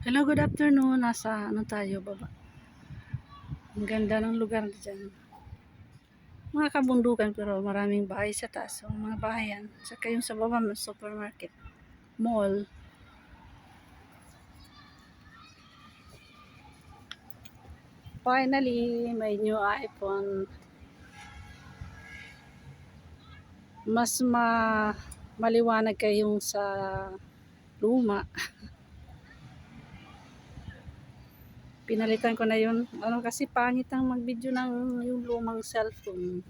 Hello, good afternoon. Nasa ano tayo, baba. Ang ganda ng lugar dyan. Mga kabundukan pero maraming bahay sa taas. So, mga bahayan. Saka yung sa baba, may supermarket, mall. Finally, may new iPhone. Mas maliwanag kayong sa luma. Pinalitan ko na yun. Ano kasi pangit ang mag-video ng yung lumang cellphone.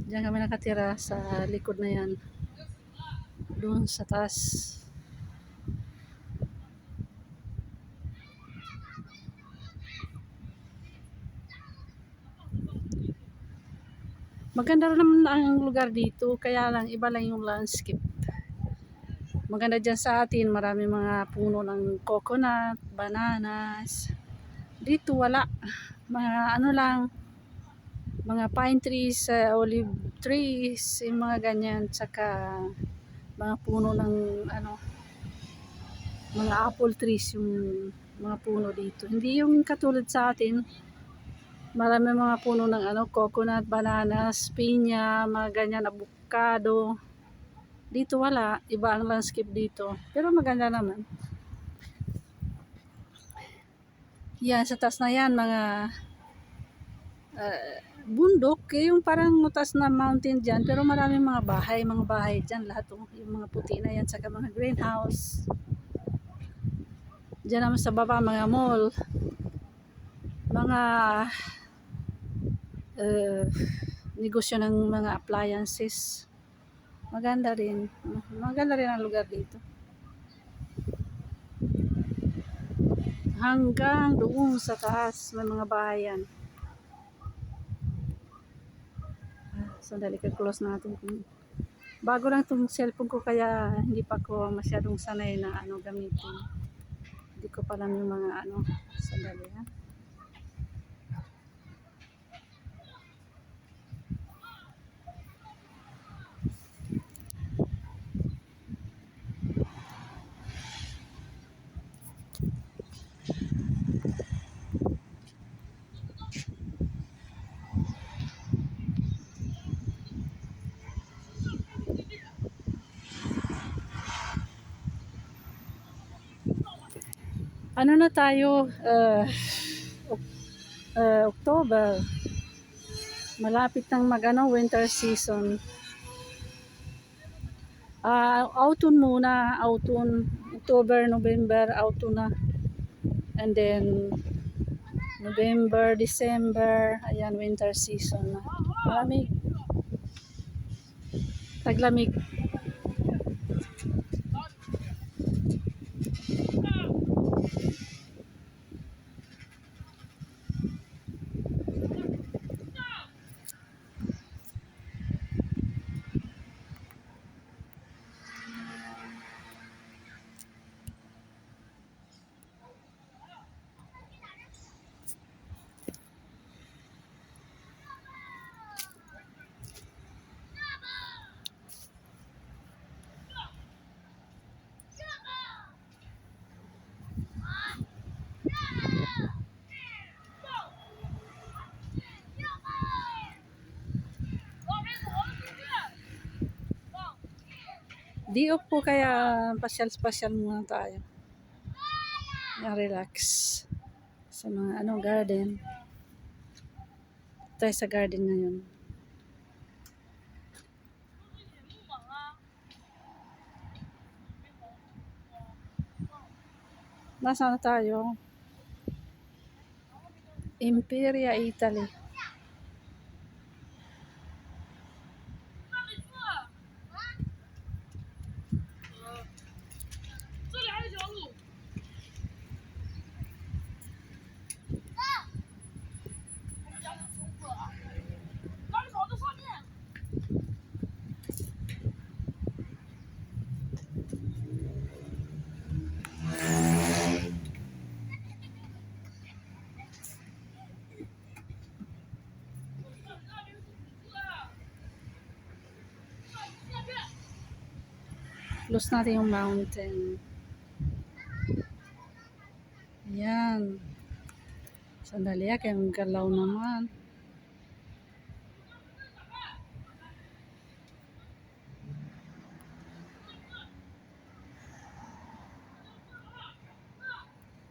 Diyan kami nakatira sa likod na yan. Doon sa taas. Maganda rin naman ang lugar dito, kaya lang iba lang yung landscape. Maganda dyan sa atin, marami mga puno ng coconut, bananas. Dito wala. Mga ano lang, mga pine trees, olive trees, yung mga ganyan, tsaka mga puno ng ano, mga apple trees yung mga puno dito. Hindi yung katulad sa atin, marami mga puno ng ano, coconut, bananas, pinya, mga ganyan, avocado. Dito wala, iba ang landscape dito. Pero maganda naman. Yan, sa taas na yan, mga bundok, yung parang mutas na mountain dyan. Pero maraming mga bahay dyan. Lahat yung mga puti na yan, saka mga greenhouse. Dyan naman sa baba, mga mall. Mga negosyo ng mga appliances. Maganda rin. Maganda rin ang lugar dito. Hanggang doon sa taas, may mga bahayan. Sandali, ka-close natin. Bago lang itong cellphone ko kaya hindi pa ko masyadong sanay na ano gamitin. Hindi ko pa alam yung mga ano. Sandali ha. Ano na tayo? October. Malapit nang mag-ano, winter season. Autumn muna. Autumn. October, November, autumn na. And then, November, December, ayan, winter season na. Malamig. Taglamig. Di off po kaya pasyal-pasyal muna tayo. Relax. Sa mga ano, garden. Tayo sa garden ngayon. Nasaan na tayo? Imperia, Italy. Close natin yung mountain. Yan. Sandali kaya ang galaw naman.